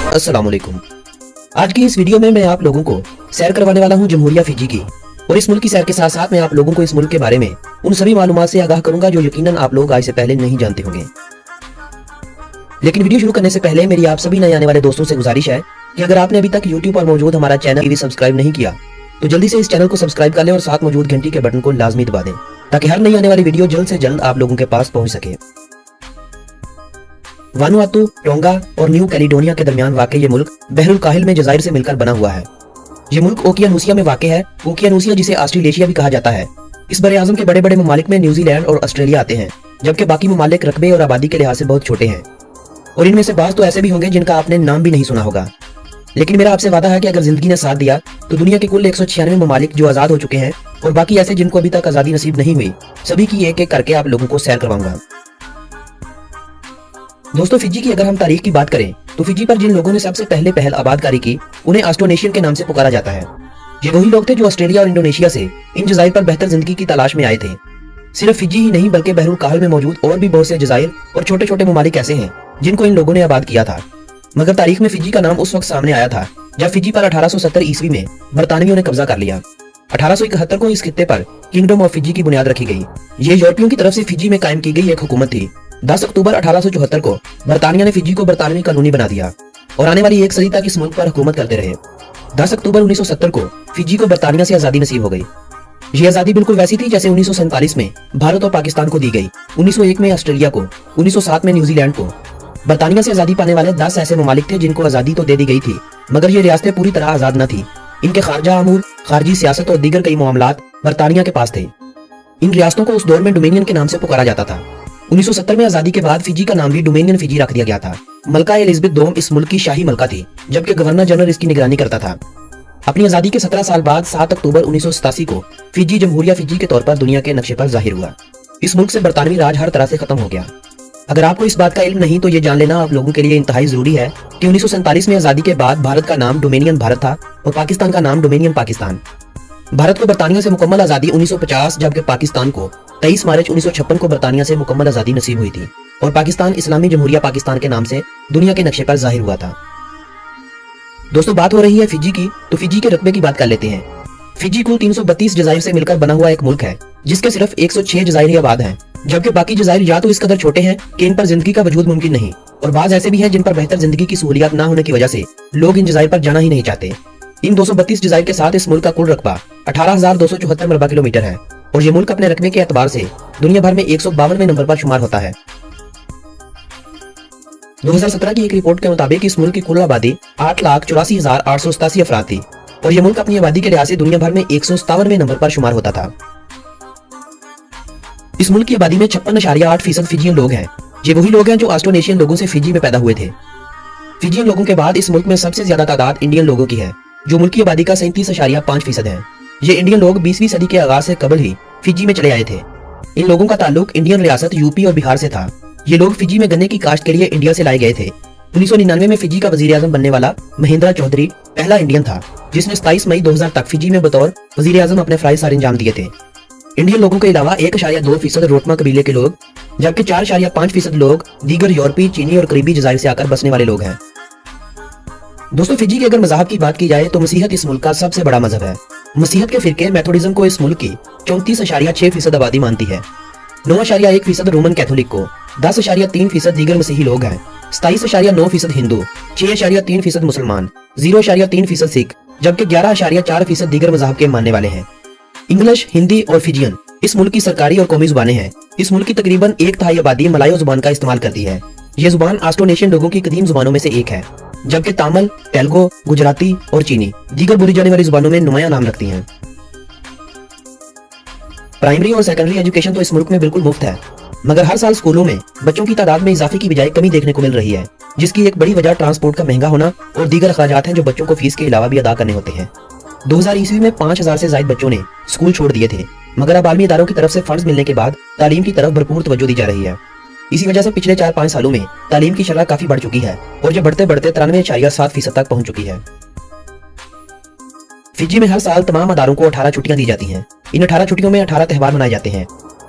अस्सलामुअलैकुम। आज की इस वीडियो में मैं आप लोगों को सैर करवाने वाला हूं जमहूरिया फिजी की। और इस मुल्क की सैर के साथ साथ मैं आप लोगों को इस मुल्क के बारे में उन सभी मालूमात से आगाह करूंगा जो यकीनन आप लोग आज से पहले नहीं जानते होंगे। लेकिन वीडियो शुरू करने से पहले मेरी आप सभी नए आने वाले दोस्तों से गुजारिश है कि अगर आपने अभी तक यूट्यूब पर मौजूद हमारा चैनल भी सब्सक्राइब नहीं किया तो जल्दी से इस चैनल को सब्सक्राइब कर लें और साथ मौजूद घंटी के बटन को लाजमी दबा दें ताकि हर नई आने वाली वीडियो जल्द से जल्द आप लोगों के पास पहुंच सके। वानुआतू, टोंगा और न्यू कैलिडोनिया के दरमियान वाक़ ये मुल्क बहरुल काहिल में जज़ाइर से मिलकर बना हुआ है। ये मुल्क ओकियानूसिया में वाक़ है। ओकियानूसिया जिसे ऑस्ट्रेलेशिया भी कहा जाता है। इस बड़े आज़म के बड़े बड़े ममालिक में न्यूजीलैंड और ऑस्ट्रेलिया आते हैं, जबकि बाकी ममालिक रकबे और आबादी के लिहाज से बहुत छोटे हैं। और इनमें से बाज़ तो ऐसे भी होंगे जिनका आपने नाम भी नहीं सुना होगा। लेकिन मेरा आपसे वादा है कि अगर जिंदगी ने साथ दिया तो दुनिया के कुल 196 ममालिक जो आज़ाद हो चुके हैं और बाकी ऐसे जिनको अभी तक आज़ादी नसीब नहीं हुई, सभी की एक एक करके आप लोगों को सैर करवाऊंगा। दोस्तों, फिजी की अगर हम तारीख की बात करें तो फिजी पर जिन लोगों ने सबसे पहले पहल आबादकारी की उन्हें ऑस्ट्रोनेशियन के नाम से पुकारा जाता है। ये वही लोग थे जो ऑस्ट्रेलिया और इंडोनेशिया से इन जज़ाइर पर बेहतर जिंदगी की तलाश में आए थे। सिर्फ फिजी ही नहीं बल्कि बहरुल काहिल में मौजूद और भी बहुत से जज़ाइर और छोटे छोटे ममालिक ऐसे हैं जिनको इन लोगों ने आबाद किया था। मगर तारीख में फिजी का नाम उस वक्त सामने आया था जब फिजी पर 1870 ईस्वी में बरतानियों ने कब्जा कर लिया। 1871 को इस खित्ते पर किंगडम ऑफ फिजी की बुनियाद रखी गई। ये यूरोपियों की तरफ से फिजी में कायम की गई एक हुकूमत थी। 10 अक्टूबर 1874 को बरतानिया ने फिजी को बरतानवी कॉलोनी बना दिया और आने वाली एक सदी तक इस मुल्क पर हुकूमत करते रहे। 10 अक्टूबर 1970 को फिजी को बरतानिया से आजादी नसीब हो गई। ये आजादी बिल्कुल वैसी थी जैसे 1947 में भारत और पाकिस्तान को दी गई, 1901 में ऑस्ट्रेलिया को, 1907 में न्यूजीलैंड को। बरतानिया से आजादी पाने वाले 10 ऐसे ममालिक थे जिनको आजादी तो दे दी गई थी मगर ये रियासतें पूरी तरह आजाद न थी। इनके खारजा अमूर, खारजी सियासत और दीगर कई मामलात बरतानिया के पास थे। इन रियासतों को उस दौर में डोमेनियन के नाम से पुकारा जाता था। 1970 में आजादी के बाद फिजी का नाम भी डोमेनियन फिजी रख दिया गया था। मलका एलिजाबेथ दोम इस मुल्क की शाही मलका थी, जबकि गवर्नर जनरल इसकी निगरानी करता था। अपनी आजादी के 17 साल बाद 7 अक्टूबर 1987 को फिजी जमहूरिया फिजी के तौर पर दुनिया के नक्शे पर जाहिर हुआ। इस मुल्क से बरतानवी राज हर तरह से खत्म हो गया। अगर आपको इस बात का इल्म नहीं तो ये जान लेना आप लोगों के लिए इंतहाई जरूरी है कि 1947 में आजादी के बाद भारत का नाम डोमेनियन भारत था और पाकिस्तान का नाम डोमेनियन पाकिस्तान। भारत को बरतानिया से मुकम्मल आजादी 1950 जबकि पाकिस्तान को 23 मार्च 1956 को बरतानिया से मुकम्मल आजादी नसीब हुई थी और पाकिस्तान इस्लामी जमहूरिया पाकिस्तान के नाम से दुनिया के नक्शे पर जाहिर हुआ था। दोस्तों, बात हो रही है फिजी की तो फिजी के रकबे की बात कर लेते हैं। फिजी कुल 332 जज़ाइर से मिलकर बना हुआ एक मुल्क है जिसके सिर्फ 106 जज़ाइर ही आबाद हैं, जबकि बाकी जज़ाइर या तो इस कदर छोटे हैं कि इन पर जिंदगी का वजूद मुमकिन नहीं और बाज़ ऐसे भी हैं जिन पर बेहतर जिंदगी की सहूलियत ना होने की वजह से लोग इन जज़ाइर पर जाना ही नहीं चाहते। इन 232 जज़ाइर के साथ इस मुल्क का कुल रकबा 18,274 मरबा किलोमीटर है और ये मुल्क अपने रकबे के एतबार से दुनिया भर में 152वें नंबर पर शुमार होता है। 2017 की एक रिपोर्ट के मुताबिक इस मुल्क की कुल आबादी 8,84,887 अफराद थी और ये मुल्क अपनी आबादी के लिहाज से दुनिया भर में 157वें नंबर पर शुमार होता था। इस मुल्क की आबादी में 56.8% फिजियन लोग हैं। ये वही लोग हैं जो ऑस्ट्रोनेशियन लोगों से फिजी में पैदा हुए थे। फिजियन लोगों के बाद इस मुल्क में सबसे ज्यादा तादाद इंडियन लोगों की है जो मुल्क की आबादी का 37.5% है। ये इंडियन लोग 20वीं सदी के आगाज से कबल ही फिजी में चले आए थे। इन लोगों का ताल्लुक इंडियन रियासत यूपी और बिहार से था। ये लोग फिजी में गन्ने की काश्त के लिए इंडिया से लाए गए थे। 1999 में फिजी का वजीर आजम बनने वाला महिंद्रा चौधरी पहला इंडियन था जिसने 27 मई 2000 तक फिजी में बतौर वजीर आजम अपने फराइज अंजाम दिए थे। इंडियन लोगों के अलावा 1.2% रोटमा कबीले के लोग जबकि 4.5% लोग दीगर यूरोपीय, चीनी और करीबी जज़ाइर से आकर बसने वाले लोग हैं। दोस्तों, फिजी के अगर मज़हब की बात की जाए तो मसीहत इस मुल्क का सबसे बड़ा मजहब है। मसीहत के फिरके मेथोडिज्म को इस मुल्क की 34.6% आबादी मानती है। 9.1% रोमन कैथोलिक को, 10.3% दीगर मसीही लोग हैं, 27.9% हिंदू, 6.3% मुसलमान, 0.3% सिख, जबकि 11.4% दीगर मज़हब के मानने वाले हैं। इंग्लिश, हिंदी और फिजियन इस मुल्क की सरकारी और कौमी जुबानें हैं। इस मुल्क की तकरीबन 1/3 आबादी मलायो जुबान का इस्तेमाल करती है। ये जुबान ऑस्ट्रोनेशियन लोगों की कदीम जुबानों में से एक है, जबकि तामिल, तेलुगु, गुजराती और चीनी दीगर बोली जाने वाली जुबानों में नुमाया नाम रखती हैं। प्राइमरी और सेकेंडरी एजुकेशन तो इस मुल्क में बिल्कुल मुफ्त है, मगर हर साल स्कूलों में बच्चों की तादाद में इजाफे की बजाय कमी देखने को मिल रही है, जिसकी एक बड़ी वजह ट्रांसपोर्ट का महंगा होना और दीगर अखराजात हैं जो बच्चों को फीस के अलावा भी अदा करने होते हैं। 2000 ईस्वी में 5000 से ज्यादा बच्चों ने स्कूल छोड़ दिए थे, मगर अब आलमी इदारों की तरफ से फंड्स मिलने के बाद तालीम की तरफ भरपूर तवज्जो दी जा रही है। इसी वजह से पिछले 4-5 सालों में तालीम की शरह काफी बढ़ चुकी है और जो बढ़ते बढ़ते 93.7% तक पहुंच चुकी है। फिजी में हर साल तमाम अदारों को 18 छुट्टियां दी जाती हैं। इन 18 छुट्टियों में 18 त्यौहार मनाए जाते हैं।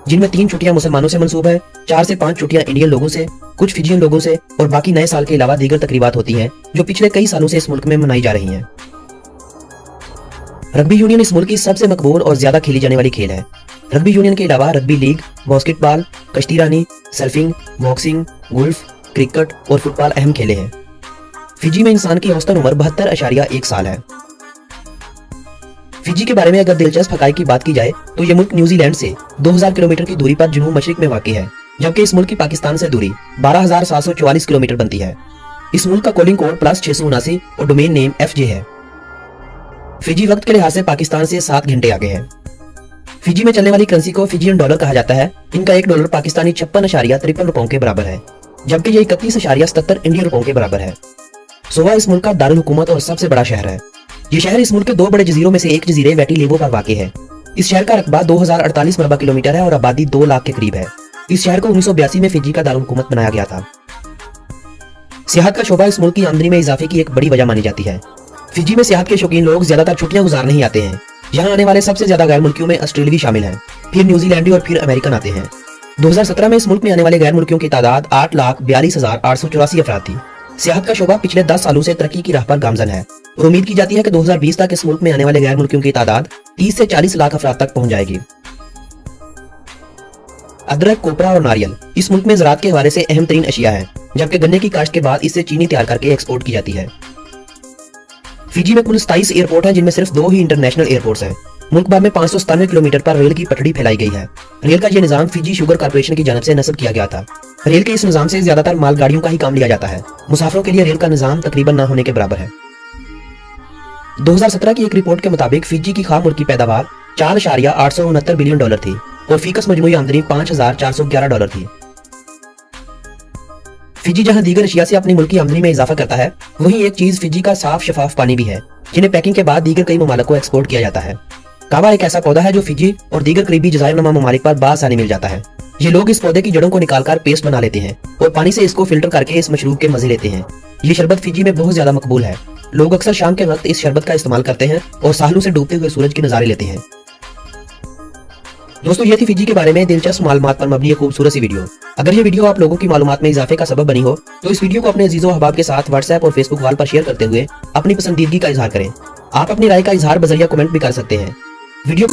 जिनमें 3 छुट्टियां मुसलमानों से मंसूब है, 4 से 5 छुट्टियां इंडियन लोगों से, कुछ फिजियन लोगों से और बाकी नए साल के अलावा दीगर तकरीबात होती हैं जो पिछले कई सालों से इस मुल्क में मनाई जा रही हैं। रग्बी यूनियन इस मुल्क की सबसे मकबूल और ज्यादा खेली जाने वाली खेल है। रग्बी यूनियन के अलावा रग्बी लीग, बास्केटबॉल, कश्ती रानी, सर्फिंग, बॉक्सिंग, गोल्फ, क्रिकेट और फुटबॉल अहम खेले हैं। फिजी में इंसान की औसतन उम्र 72.1 साल है। फिजी के बारे में अगर दिलचस्प हकाइक की बात की जाए तो यह मुल्क न्यूजीलैंड से 2000 किलोमीटर की दूरी पर जनूब मशरिक में वाक़ई है, जबकि इस मुल्क की पाकिस्तान से दूरी 12,744 किलोमीटर बनती है। इस मुल्क का कॉलिंग कोड +679 और डोमेन नेम FJ है। फिजी वक्त के लिहाज से पाकिस्तान से 7 घंटे आगे है। फिजी में चलने वाली करेंसी को फिजियन डॉलर कहा जाता है। इनका $1 पाकिस्तानी 56.53 रुपयों के बराबर है, जबकि यह 31.77 इंडियन रुपयों के बराबर है। सोवा इस मुल्क का दारुल हुकूमत और सबसे बड़ा शहर है। ये शहर इस मुल्क के 2 बड़े जजीरों में से एक जजीरे वेटिलेवो पर वाक़ई है। इस शहर का रकबा 2048 मरबा किलोमीटर है और आबादी 2 लाख के करीब है। इस शहर को 1982 में फिजी का दारुल हुकूमत बनाया गया था। सियाहत का शोबा इस मुल्क की आमदनी में इजाफे की एक बड़ी वजह मानी जाती है। फिजी में सियाहत के शौकीन लोग ज्यादातर छुट्टियां गुजारने ही आते हैं। यहाँ आने वाले सबसे ज्यादा गैर मुल्कियों में ऑस्ट्रेलियावी शामिल हैं, फिर न्यूजीलैंडी और फिर अमेरिकन आते हैं। 2017 में इस मुल्क में आने वाले गैर मुल्कियों की तादाद 8,42,884 अफराद थी। सियाहत का शोबा पिछले 10 सालों से तरक्की की राह पर गामजन है और उम्मीद की जाती है कि 2020 तक इस मुल्क में आने वाले गैर मुल्कियों की तादाद 30 से 40 लाख अफराद तक पहुंच जाएगी। अदरक, कोपरा और नारियल इस मुल्क में ज़राअत के हवाले से अहम तरीन अशिया है, जबकि गन्ने की काश्त के बाद इससे चीनी तैयार करके एक्सपोर्ट की जाती है। फिजी में कुल 27 एयरपोर्ट हैं, जिनमें सिर्फ 2 ही इंटरनेशनल एयरपोर्ट्स हैं। मुल्क भर में 597 किलोमीटर पर रेल की पटड़ी फैलाई गई है। रेल का यह निजाम फिजी शुगर कॉर्पोरेशन की जानिब से नस्ब किया गया था। रेल के इस निजाम से ज्यादातर मालगाड़ियों का ही काम लिया जाता है। मुसाफिरों के लिए रेल का निजाम तकरीबन ना होने के बराबर है। 2017 की एक रिपोर्ट के मुताबिक फिजी की खाम मुल्की पैदावार $4.869 बिलियन थी और फीकस मजमूई आमदनी $5,411 थी। फिजी जहां दीगर एशिया से अपनी मुल्की आमदनी में इजाफा करता है, वहीं एक चीज फिजी का साफ शफाफ पानी भी है, जिन्हें पैकिंग के बाद दीगर कई ममालिक को एक्सपोर्ट किया जाता है। कावा एक ऐसा पौधा है जो फिजी और दीगर करीबी जज़ायरनुमा ममालिक पर बासानी मिल जाता है। ये लोग इस पौधे की जड़ों को निकालकर पेस्ट बना लेते हैं और पानी से इसको फिल्टर करके इस मशरूब के मजे लेते हैं। ये शरबत फिजी में बहुत ज्यादा मकबूल है। लोग अक्सर शाम के वक्त इस शरबत का इस्तेमाल करते हैं और साहलों से डूबते हुए सूरज के नजारे लेते हैं। दोस्तों, ये थी फिजी के बारे में दिलचस्प मालूमात पर मबनी खूबसूरत सी वीडियो। अगर ये वीडियो आप लोगों की मालूमात में इजाफे का सबब बनी हो तो इस वीडियो को अपने अजीजों अहबाब के साथ व्हाट्सएप और फेसबुक वाल पर शेयर करते हुए अपनी पसंदीदगी का इजहार करें। आप अपनी राय का इजहार बजरिया कमेंट भी कर सकते हैं। वीडियो